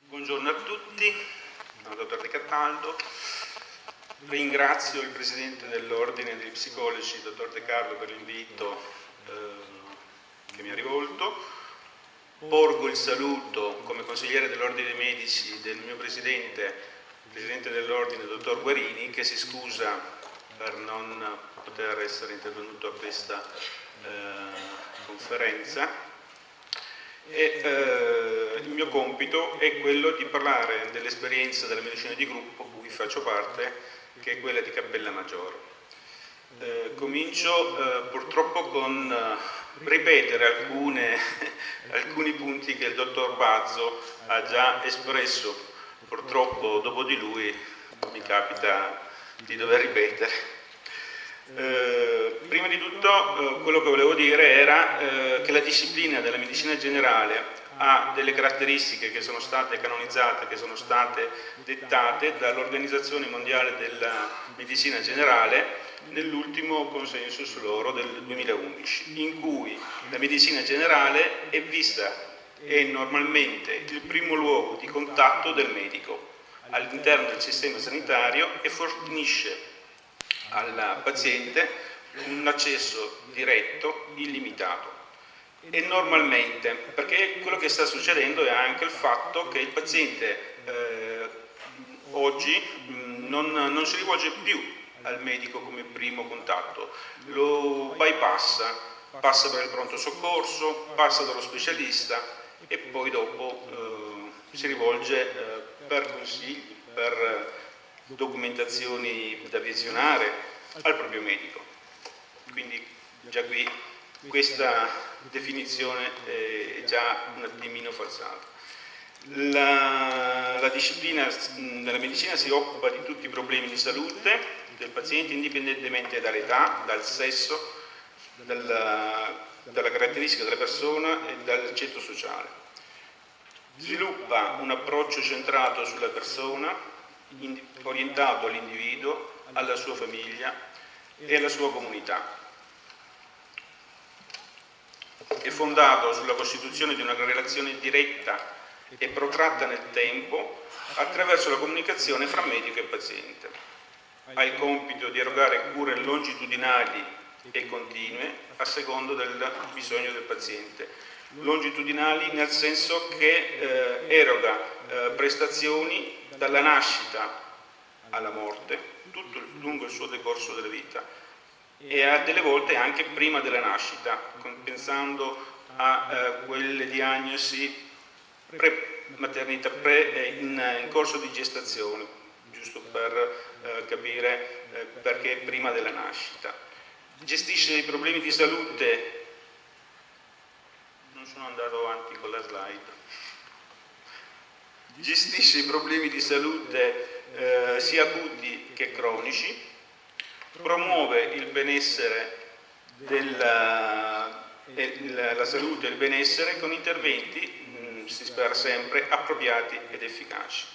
Buongiorno a tutti, sono il dottor De Cataldo. Ringrazio il Presidente dell'Ordine degli Psicologi, dottor De Carlo, per l'invito che mi ha rivolto. Porgo il saluto come consigliere dell'Ordine dei Medici del mio Presidente, il Presidente dell'Ordine, dottor Guarini, che si scusa per non poter essere intervenuto a questa conferenza. Il mio compito è quello di parlare dell'esperienza della medicina di gruppo, cui faccio parte, che è quella di Cappellamaggiore. Comincio purtroppo con ripetere alcuni punti che il dottor Bazzo ha già espresso. Purtroppo dopo di lui mi capita di dover ripetere. Prima di tutto quello che volevo dire era che la disciplina della medicina generale ha delle caratteristiche che sono state canonizzate, che sono state dettate dall'Organizzazione Mondiale della Medicina Generale nell'ultimo consenso sull'oro del 2011, in cui la medicina generale è vista, è normalmente il primo luogo di contatto del medico all'interno del sistema sanitario e fornisce al paziente un accesso diretto, illimitato. E normalmente, perché quello che sta succedendo è anche il fatto che il paziente oggi non si rivolge più al medico come primo contatto, lo bypassa, passa per il pronto soccorso, passa dallo specialista e poi dopo si rivolge per consigli, per documentazioni da visionare al proprio medico. Quindi già qui questa definizione è già un attimino falsata. La disciplina della medicina si occupa di tutti i problemi di salute del paziente, indipendentemente dall'età, dal sesso, dalla caratteristica della persona e dal ceto sociale. Sviluppa un approccio centrato sulla persona, orientato all'individuo, alla sua famiglia e alla sua comunità. È fondato sulla costituzione di una relazione diretta e protratta nel tempo attraverso la comunicazione fra medico e paziente. Ha il compito di erogare cure longitudinali e continue a secondo del bisogno del paziente. Longitudinali nel senso che eroga prestazioni dalla nascita alla morte, tutto lungo il suo decorso della vita e a delle volte anche prima della nascita, pensando a quelle diagnosi pre-maternità, in corso di gestazione, giusto per capire perché prima della nascita. Gestisce i problemi di salute, non sono andato avanti con la slide, gestisce i problemi di salute sia acuti che cronici, promuove il benessere la salute e il benessere con interventi, si spera sempre, appropriati ed efficaci.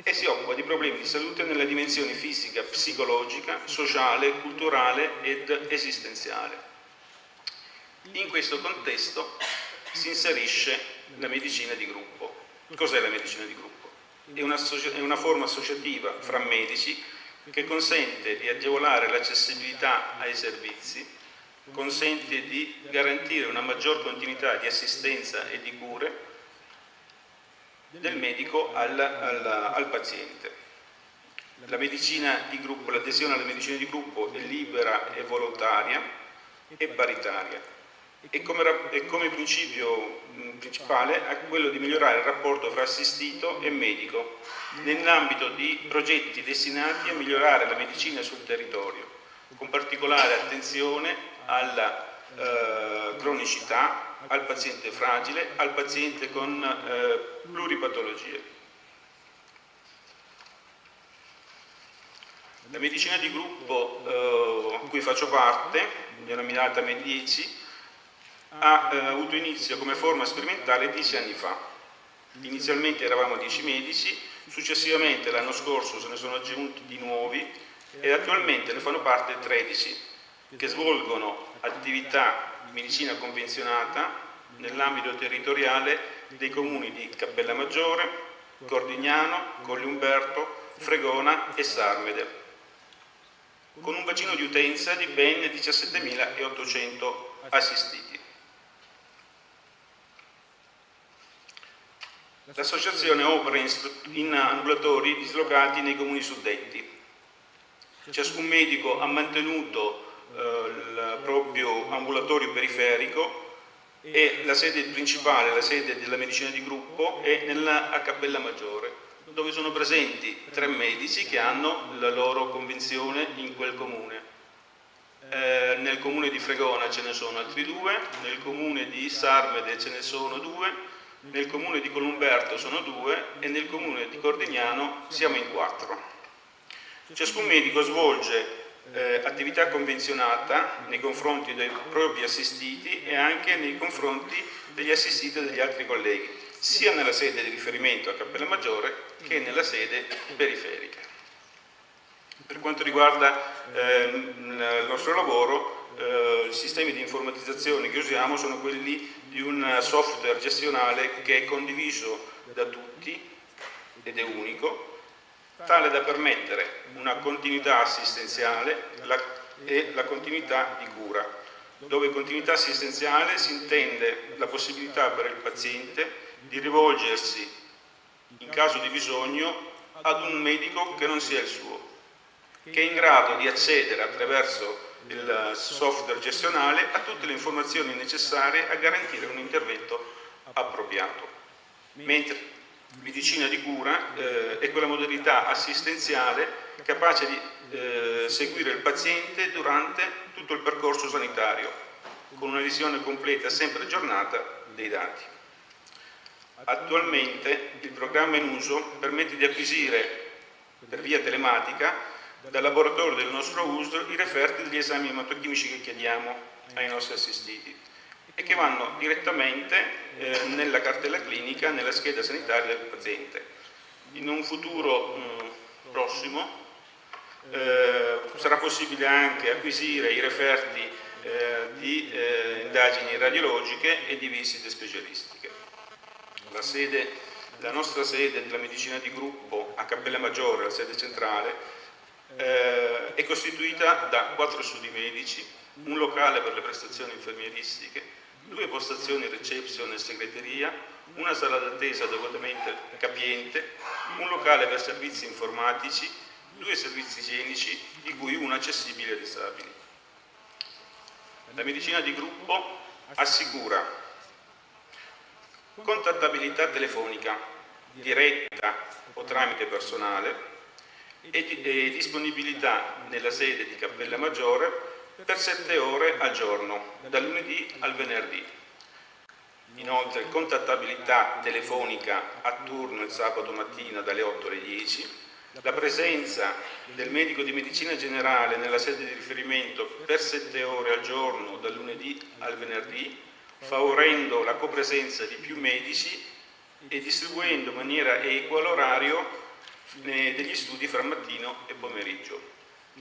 E si occupa di problemi di salute nella dimensione fisica, psicologica, sociale, culturale ed esistenziale. In questo contesto si inserisce la medicina di gruppo. Cos'è la medicina di gruppo? È una forma associativa fra medici che consente di agevolare l'accessibilità ai servizi, consente di garantire una maggior continuità di assistenza e di cure del medico al paziente. La medicina di gruppo, l'adesione alla medicina di gruppo è libera e volontaria e paritaria e come principio principale ha quello di migliorare il rapporto fra assistito e medico nell'ambito di progetti destinati a migliorare la medicina sul territorio, con particolare attenzione alla cronicità, al paziente fragile, al paziente con pluripatologie. La medicina di gruppo a cui faccio parte, denominata MED10, ha avuto inizio come forma sperimentale 10 anni fa. Inizialmente eravamo 10 medici, successivamente l'anno scorso se ne sono aggiunti di nuovi e attualmente ne fanno parte 13 che svolgono attività di medicina convenzionata nell'ambito territoriale dei comuni di Cappellamaggiore, Cordignano, Colleumberto, Fregona e Sarmede, con un bacino di utenza di ben 17.800 assistiti. L'associazione opera in ambulatori dislocati nei comuni suddetti. Ciascun medico ha mantenuto il proprio ambulatorio periferico e la sede principale, la sede della medicina di gruppo, è a Cappellamaggiore, dove sono presenti 3 medici che hanno la loro convenzione in quel comune. Nel comune di Fregona ce ne sono altri 2, nel comune di Sarmede ce ne sono 2, nel comune di Colleumberto sono 2 e nel comune di Cordignano siamo in 4. Ciascun medico svolge attività convenzionata nei confronti dei propri assistiti e anche nei confronti degli assistiti degli altri colleghi, sia nella sede di riferimento a Cappellamaggiore che nella sede periferica. Per quanto riguarda il nostro lavoro, i sistemi di informatizzazione che usiamo sono quelli di un software gestionale che è condiviso da tutti ed è unico, tale da permettere una continuità assistenziale e la continuità di cura, dove continuità assistenziale si intende la possibilità per il paziente di rivolgersi in caso di bisogno ad un medico che non sia il suo, che è in grado di accedere attraverso il software gestionale a tutte le informazioni necessarie a garantire un intervento appropriato. Mentre medicina di cura è quella modalità assistenziale capace di seguire il paziente durante tutto il percorso sanitario, con una visione completa e sempre aggiornata dei dati. Attualmente il programma in uso permette di acquisire per via telematica dal laboratorio del nostro uso i referti degli esami ematochimici che chiediamo ai nostri assistiti e che vanno direttamente nella cartella clinica, nella scheda sanitaria del paziente. In un futuro prossimo sarà possibile anche acquisire i referti di indagini radiologiche e di visite specialistiche. La nostra sede della medicina di gruppo a Cappellamaggiore, la sede centrale, è costituita da 4 studi medici, un locale per le prestazioni infermieristiche, 2 postazioni reception e segreteria, una sala d'attesa adeguatamente capiente, un locale per servizi informatici, 2 servizi igienici, di cui uno accessibile ai disabili. La medicina di gruppo assicura contattabilità telefonica diretta o tramite personale e disponibilità nella sede di Cappellamaggiore per 7 ore al giorno, dal lunedì al venerdì. Inoltre contattabilità telefonica a turno il sabato mattina dalle 8 alle 10, la presenza del medico di medicina generale nella sede di riferimento per 7 ore al giorno dal lunedì al venerdì, favorendo la copresenza di più medici e distribuendo in maniera equa l'orario degli studi fra mattino e pomeriggio.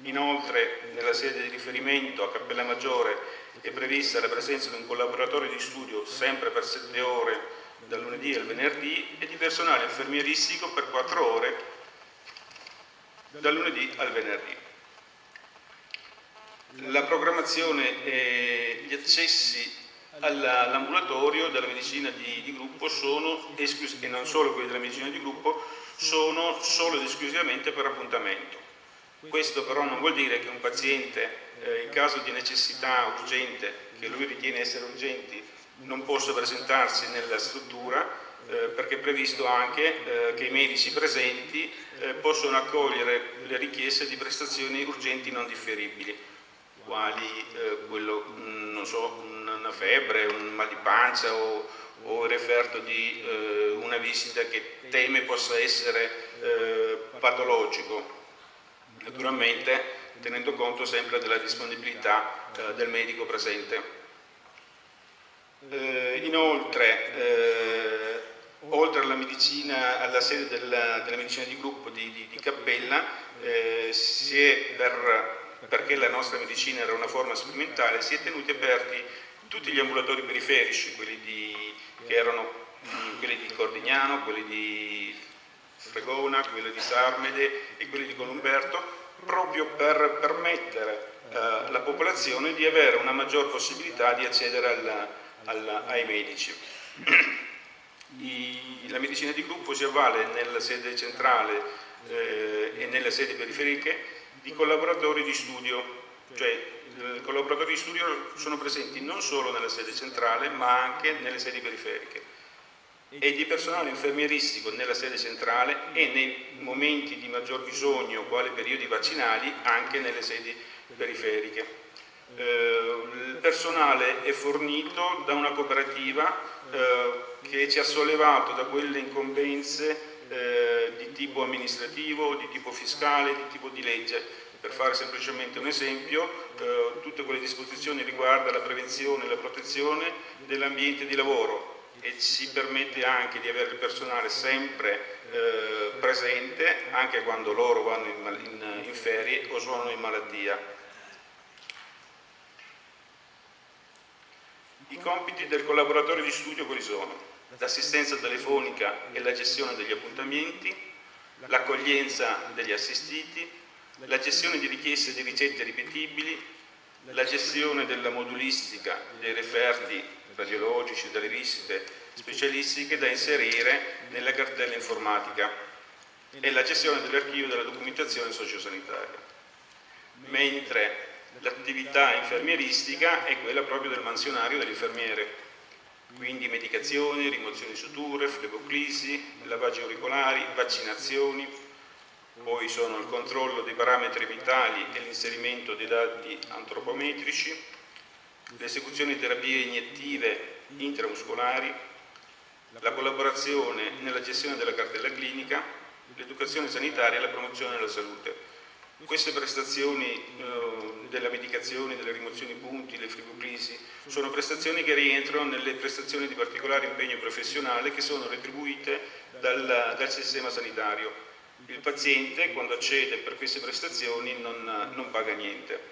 Inoltre nella sede di riferimento a Cappellamaggiore è prevista la presenza di un collaboratore di studio sempre per 7 ore dal lunedì al venerdì e di personale infermieristico per 4 ore dal lunedì al venerdì. La programmazione e gli accessi all'ambulatorio della medicina di gruppo sono e non solo quelli della medicina di gruppo, sono solo ed esclusivamente per appuntamento. Questo però non vuol dire che un paziente in caso di necessità urgente, che lui ritiene essere urgenti, non possa presentarsi nella struttura, perché è previsto anche che i medici presenti possono accogliere le richieste di prestazioni urgenti non differibili, quali non so, una febbre, un mal di pancia o il referto di una visita che teme possa essere patologico, naturalmente tenendo conto sempre della disponibilità del medico presente. Inoltre, oltre alla medicina, alla sede della medicina di gruppo di Cappella, perché la nostra medicina era una forma sperimentale, si è tenuti aperti tutti gli ambulatori periferici, quelli che erano quelli di Cordignano, quelli di Fregona, quelli di Sarmede e quelli di Columberto, proprio per permettere alla popolazione di avere una maggior possibilità di accedere ai medici. La medicina di gruppo si avvale nella sede centrale e nelle sedi periferiche di collaboratori di studio, cioè i collaboratori di studio sono presenti non solo nella sede centrale ma anche nelle sedi periferiche, e di personale infermieristico nella sede centrale e nei momenti di maggior bisogno, quali periodi vaccinali, anche nelle sedi periferiche. Il personale è fornito da una cooperativa che ci ha sollevato da quelle incombenze di tipo amministrativo, di tipo fiscale, di tipo di legge. Per fare semplicemente un esempio, tutte quelle disposizioni riguardano la prevenzione e la protezione dell'ambiente di lavoro, e ci permette anche di avere il personale sempre presente anche quando loro vanno in ferie o sono in malattia. I compiti del collaboratore di studio quali sono? L'assistenza telefonica e la gestione degli appuntamenti, l'accoglienza degli assistiti, la gestione di richieste di ricette ripetibili, la gestione della modulistica dei referti radiologici, delle visite specialistiche da inserire nella cartella informatica e la gestione dell'archivio della documentazione sociosanitaria. Mentre l'attività infermieristica è quella proprio del mansionario dell'infermiere, quindi medicazioni, rimozioni di suture, fleboclisi, lavaggi auricolari, vaccinazioni, poi sono il controllo dei parametri vitali e l'inserimento dei dati antropometrici, l'esecuzione di terapie iniettive intramuscolari, la collaborazione nella gestione della cartella clinica, l'educazione sanitaria e la promozione della salute. Queste prestazioni della medicazione, delle rimozioni punti, le fleboclisi, sono prestazioni che rientrano nelle prestazioni di particolare impegno professionale che sono retribuite dal sistema sanitario. Il paziente, quando accede per queste prestazioni, non paga niente.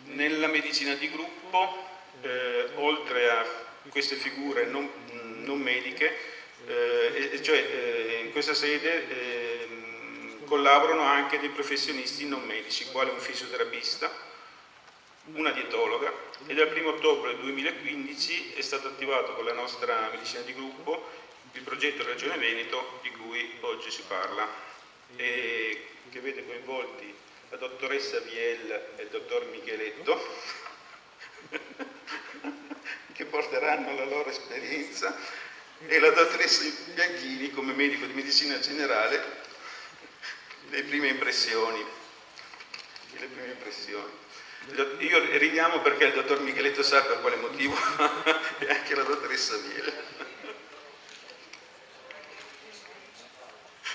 Nella medicina di gruppo, oltre a queste figure non mediche, in questa sede collaborano anche dei professionisti non medici, quale un fisioterapista, una dietologa, e dal 1° ottobre 2015 è stato attivato con la nostra medicina di gruppo il progetto Regione Veneto di cui oggi si parla, e che vede coinvolti la dottoressa Viel e il dottor Micheletto, che porteranno la loro esperienza, e la dottoressa Bianchini come medico di medicina generale. Le prime impressioni. Io ridiamo perché il dottor Micheletto sa per quale motivo e anche la dottoressa Viel.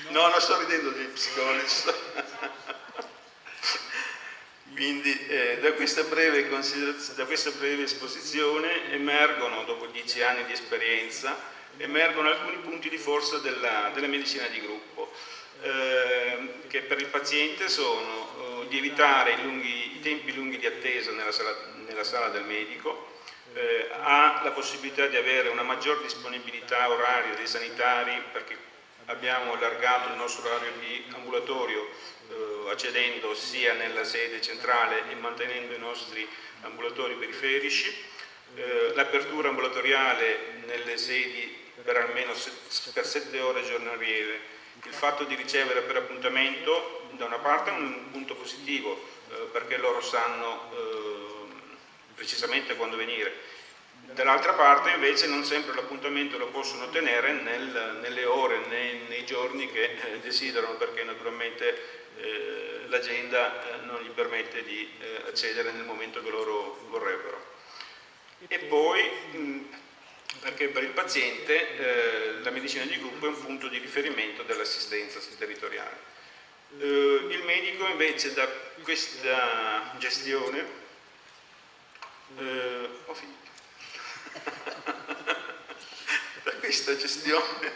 No, non sto ridendo degli psicologi. Quindi da questa breve esposizione emergono, dopo 10 anni di esperienza, emergono alcuni punti di forza della medicina di gruppo, che per il paziente sono di evitare i tempi lunghi di attesa nella sala del medico, ha la possibilità di avere una maggior disponibilità oraria dei sanitari, perché abbiamo allargato il nostro orario di ambulatorio accedendo sia nella sede centrale e mantenendo i nostri ambulatori periferici, l'apertura ambulatoriale nelle sedi per almeno per 7 ore giornaliere, il fatto di ricevere per appuntamento da una parte è un punto positivo perché loro sanno precisamente quando venire, dall'altra parte invece non sempre l'appuntamento lo possono ottenere nelle ore, nei giorni che desiderano, perché naturalmente l'agenda non gli permette di accedere nel momento che loro vorrebbero. E poi perché per il paziente la medicina di gruppo è un punto di riferimento dell'assistenza territoriale. Il medico invece da questa gestione ho finito. Da questa gestione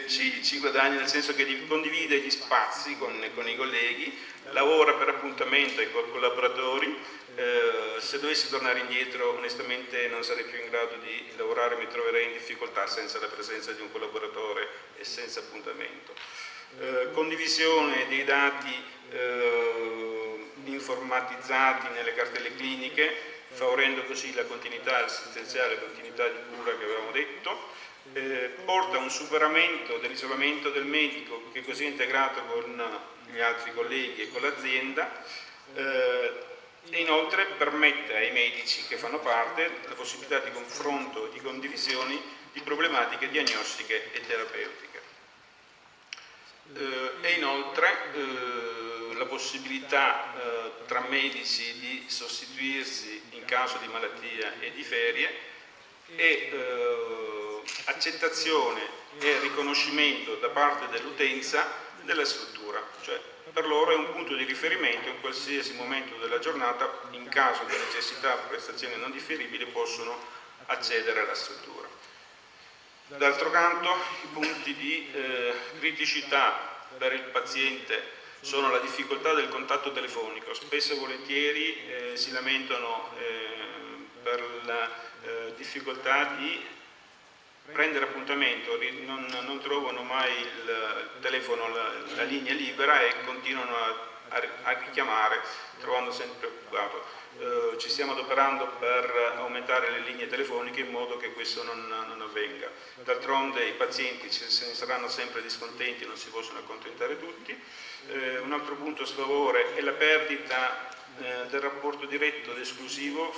ci guadagna, nel senso che condivide gli spazi con i colleghi, lavora per appuntamento e con collaboratori, Se dovessi tornare indietro, onestamente non sarei più in grado di lavorare, mi troverei in difficoltà senza la presenza di un collaboratore e senza appuntamento. Condivisione dei dati informatizzati nelle cartelle cliniche, favorendo così la continuità assistenziale, la continuità di cura che avevamo detto. Porta a un superamento dell'isolamento del medico, che così è integrato con gli altri colleghi e con l'azienda, e inoltre permette ai medici che fanno parte la possibilità di confronto e di condivisioni di problematiche diagnostiche e terapeutiche. E inoltre la possibilità tra medici di sostituirsi in caso di malattia e di ferie, e accettazione e riconoscimento da parte dell'utenza della struttura, cioè per loro è un punto di riferimento in qualsiasi momento della giornata, in caso di necessità o prestazioni non differibili possono accedere alla struttura. D'altro canto, i punti di criticità per il paziente sono la difficoltà del contatto telefonico. Spesso e volentieri si lamentano per la difficoltà di prendere appuntamento, non trovano mai il telefono, la linea libera, e continuano a richiamare, trovando sempre occupato. Ci stiamo adoperando per aumentare le linee telefoniche in modo che questo non avvenga. D'altronde i pazienti se ne saranno sempre discontenti, non si possono accontentare tutti. Un altro punto a sfavore è la perdita del rapporto diretto ed esclusivo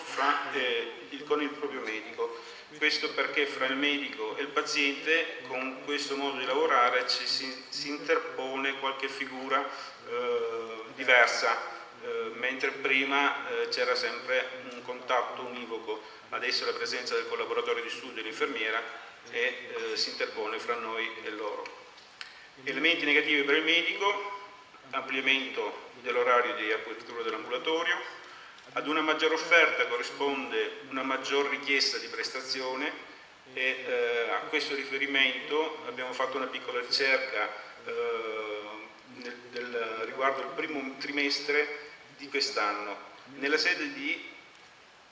con il proprio medico. Questo perché fra il medico e il paziente, con questo modo di lavorare, si interpone qualche figura diversa, mentre prima c'era sempre un contatto univoco. Adesso la presenza del collaboratore di studio e dell'infermiera si interpone fra noi e loro. Elementi negativi per il medico: ampliamento dell'orario di apertura dell'ambulatorio. Ad una maggiore offerta corrisponde una maggior richiesta di prestazione, e a questo riferimento abbiamo fatto una piccola ricerca riguardo il primo trimestre di quest'anno. Nella sede di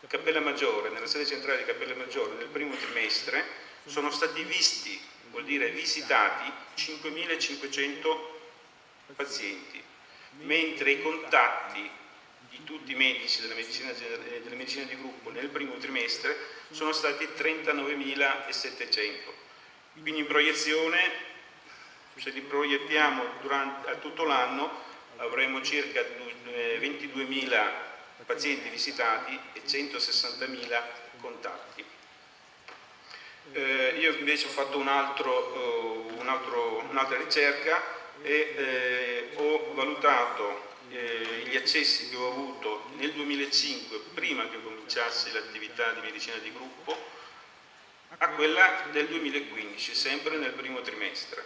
Cappella Maggiore, nella sede centrale di Cappella Maggiore, nel primo trimestre sono stati visti, vuol dire visitati, 5.500 pazienti, mentre i contatti di tutti i medici della medicina di gruppo nel primo trimestre sono stati 39.700. Quindi in proiezione, se li proiettiamo a tutto l'anno, avremo circa 22.000 pazienti visitati e 160.000 contatti. Io invece ho fatto un'altra ricerca e ho valutato gli accessi che ho avuto nel 2005, prima che cominciassi l'attività di medicina di gruppo, a quella del 2015, sempre nel primo trimestre.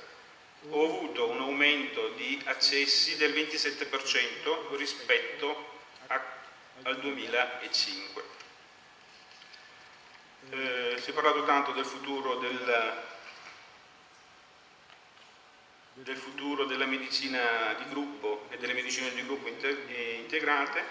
Ho avuto un aumento di accessi del 27% rispetto al 2005. Si è parlato tanto del futuro della medicina di gruppo e delle medicine di gruppo integrate,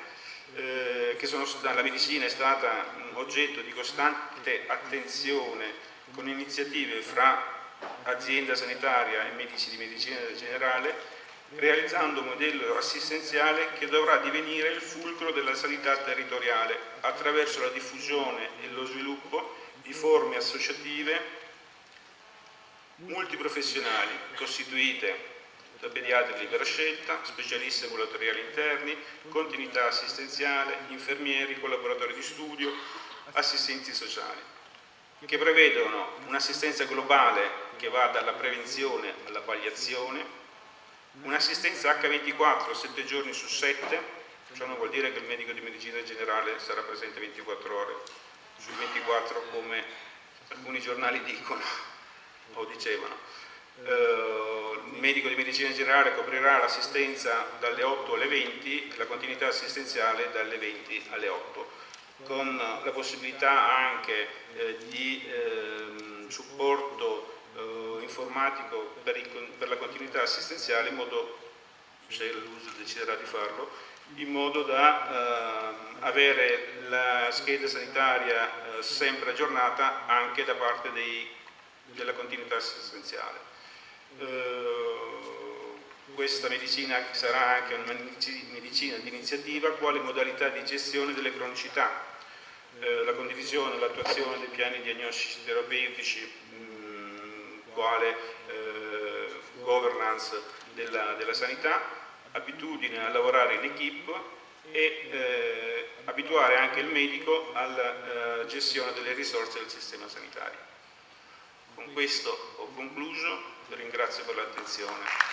la medicina è stata oggetto di costante attenzione con iniziative fra azienda sanitaria e medici di medicina generale, realizzando un modello assistenziale che dovrà divenire il fulcro della sanità territoriale attraverso la diffusione e lo sviluppo di forme associative multiprofessionali costituite da pediatri di libera scelta, specialisti ambulatoriali interni, continuità assistenziale, infermieri, collaboratori di studio, assistenti sociali, che prevedono un'assistenza globale che va dalla prevenzione alla palliazione, un'assistenza H24 7 giorni su 7, ciò non vuol dire che il medico di medicina generale sarà presente 24 ore su 24 come alcuni giornali dicono o dicevano. Il medico di medicina generale coprirà l'assistenza dalle 8 alle 20, la continuità assistenziale dalle 20 alle 8, con la possibilità anche di supporto informatico per la continuità assistenziale, in modo, se l'uso deciderà di farlo, in modo da avere la scheda sanitaria sempre aggiornata anche da parte della continuità assistenziale. Questa medicina sarà anche una medicina di iniziativa quale modalità di gestione delle cronicità, la condivisione e l'attuazione dei piani diagnostici terapeutici, quale governance della sanità, abitudine a lavorare in equip e abituare anche il medico alla gestione delle risorse del sistema sanitario. Con questo ho concluso, vi ringrazio per l'attenzione.